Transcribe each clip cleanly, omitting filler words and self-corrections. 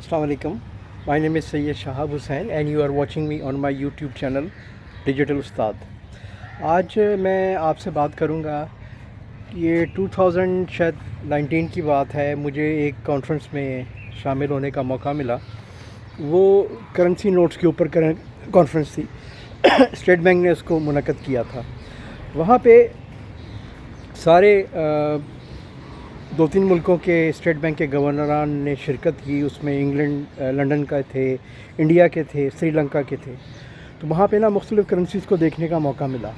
Assalamu alaikum. My name is Sayyid Shahab Hussain and you are watching me on my YouTube channel Digital Ustad. आज मैं आपसे बात करूँगा। ये 2019 की बात है। मुझे एक कॉन्फ्रेंस में शामिल होने का मौका मिला। वो करेंसी नोट्स के ऊपर कॉन्फ्रेंस थी। स्टेट बैंक ने उसको मुनक़्क़द किया था। वहाँ पे सारे 2-3 मुल्कों के स्टेट बैंक के गवर्नरान ने शिरकत की। उसमें इंग्लैंड, लंदन का थे, इंडिया के थे, श्रीलंका के थे। तो वहाँ पे ना मुख्तलिफ़ करेंसीज़ को देखने का मौका मिला।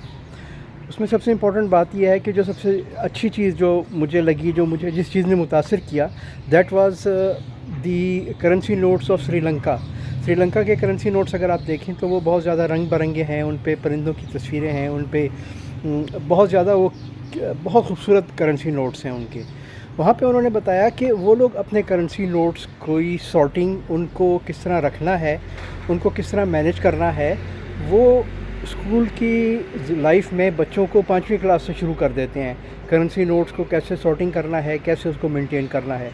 उसमें सबसे इम्पॉर्टेंट बात यह है कि जो सबसे अच्छी चीज़ जो मुझे लगी, जो मुझे जिस चीज़ ने मुतासिर किया, that was the currency notes of Sri Lanka. Sri Lanka के करेंसी नोट्स अगर आप देखें तो वो बहुत ज़्यादा रंग बिरंगे हैं। उन पे परिंदों की तस्वीरें हैं, उन पे बहुत ज़्यादा वो बहुत खूबसूरत करेंसी नोट्स हैं उनके। वहाँ पे उन्होंने बताया कि वो लोग अपने करेंसी नोट्स कोई सॉर्टिंग उनको किस तरह रखना है, उनको किस तरह मैनेज करना है, वो स्कूल की लाइफ में बच्चों को 5वीं क्लास से शुरू कर देते हैं। करेंसी नोट्स को कैसे सॉर्टिंग करना है, कैसे उसको मेंटेन करना है।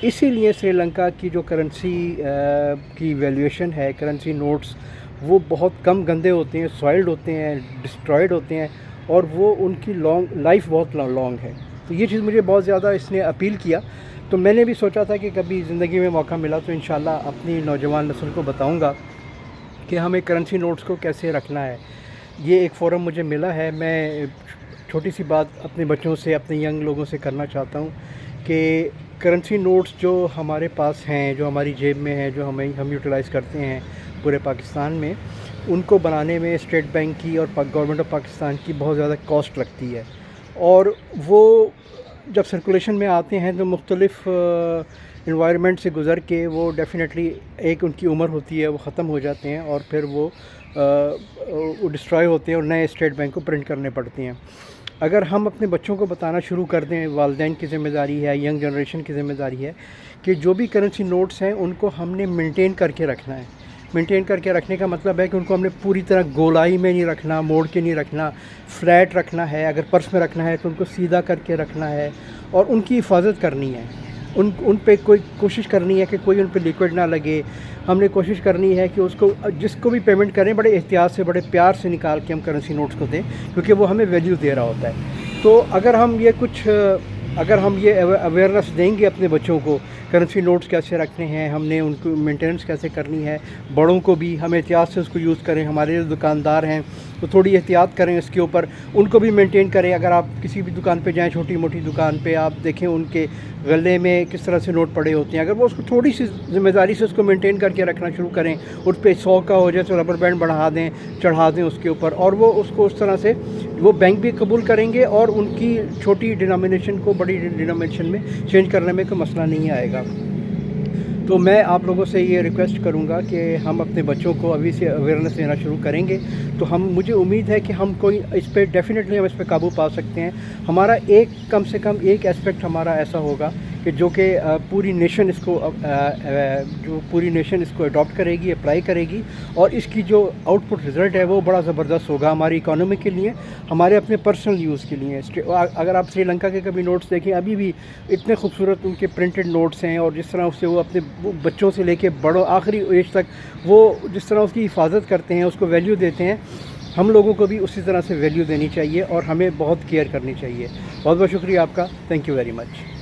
इसीलिए श्रीलंका की जो करेंसी की वैल्यूएशन है, करेंसी नोट्स वो बहुत कम गंदे होते हैं, सॉइल्ड होते हैं, डिस्ट्रॉयड होते हैं और वो उनकी लाइफ बहुत लॉन्ग है। तो ये चीज़ मुझे बहुत ज़्यादा इसने अपील किया। तो मैंने भी सोचा था कि कभी ज़िंदगी में मौका मिला तो इंशाल्लाह अपनी नौजवान नस्ल को बताऊंगा कि हमें करेंसी नोट्स को कैसे रखना है। ये एक फ़ोरम मुझे मिला है। मैं छोटी सी बात अपने बच्चों से, अपने यंग लोगों से करना चाहता हूँ कि करेंसी नोट्स जो हमारे पास हैं, जो हमारी जेब में हैं, जो हम यूटिलाइज़ करते हैं पूरे पाकिस्तान में, उनको बनाने में स्टेट बैंक की और गवर्नमेंट ऑफ पाकिस्तान की बहुत ज़्यादा कॉस्ट लगती है। और वो जब सर्कुलेशन में आते हैं तो मुख्तलिफ़ इन्वायरमेंट से गुज़र के वो डेफ़िनेटली एक उनकी उम्र होती है, वो ख़त्म हो जाते हैं और फिर वो डिस्ट्रॉय होते हैं और नए स्टेट बैंक को प्रिंट करने पड़ते हैं। अगर हम अपने बच्चों को बताना शुरू कर दें, वालिदैन की ज़िम्मेदारी है, यंग जनरेशन की ज़िम्मेदारी है कि जो भी करेंसी नोट्स हैं उनको हमने मेंटेन करके रखना है। मेंटेन करके रखने का मतलब है कि उनको हमने पूरी तरह गोलाई में नहीं रखना, मोड़ के नहीं रखना, फ्लैट रखना है। अगर पर्स में रखना है तो उनको सीधा करके रखना है और उनकी हिफाजत करनी है। उन पे कोई कोशिश करनी है कि कोई उन पे लिक्विड ना लगे। हमने कोशिश करनी है कि उसको जिसको भी पेमेंट करें बड़े एहतियात से, बड़े प्यार से निकाल के हम करेंसी नोट्स को दें, क्योंकि वो हमें वैल्यू दे रहा होता है। तो अगर हम ये अवेयरनेस देंगे अपने बच्चों को, करेंसी नोट्स कैसे रखने हैं, हमने उनको मेंटेनेंस कैसे करनी है, बड़ों को भी हम एहतियात से उसको यूज़ करें। हमारे जो दुकानदार हैं तो थोड़ी एहतियात करें इसके ऊपर, उनको भी मेंटेन करें। अगर आप किसी भी दुकान पे जाएं, छोटी मोटी दुकान पे, आप देखें उनके गले में किस तरह से नोट पड़े होते हैं। अगर वो उसको थोड़ी सी ज़िम्मेदारी से उसको मेंटेन करके रखना शुरू करें, उस पर 100 का हो जाए तो रबर बैंड बढ़ा दें, चढ़ा दें उसके ऊपर, और वो उसको उस तरह से वो बैंक भी कबूल करेंगे और उनकी छोटी डिनोमिनेशन को बड़ी डिनोमिनेशन में चेंज करने में कोई मसला नहीं आएगा। तो मैं आप लोगों से ये रिक्वेस्ट करूँगा कि हम अपने बच्चों को अभी से अवेयरनेस देना शुरू करेंगे तो मुझे उम्मीद है कि हम कोई इस पर डेफ़िनेटली हम इस पर काबू पा सकते हैं। हमारा कम से कम एक एस्पेक्ट हमारा ऐसा होगा कि जो कि पूरी नेशन इसको अडॉप्ट करेगी, अप्लाई करेगी, और इसकी जो आउटपुट रिज़ल्ट है वो बड़ा ज़बरदस्त होगा हमारी इकोनॉमी के लिए, हमारे अपने पर्सनल यूज़ के लिए। अगर आप श्रीलंका के कभी नोट्स देखें, अभी भी इतने खूबसूरत उनके प्रिंटेड नोट्स हैं, और जिस तरह उससे वो अपने बच्चों से लेके बड़ों आखिरी एज तक वो जिस तरह उसकी हिफाजत करते हैं, उसको वैल्यू देते हैं, हम लोगों को भी उसी तरह से वैल्यू देनी चाहिए और हमें बहुत केयर करनी चाहिए। बहुत बहुत शुक्रिया आपका। Thank you very much.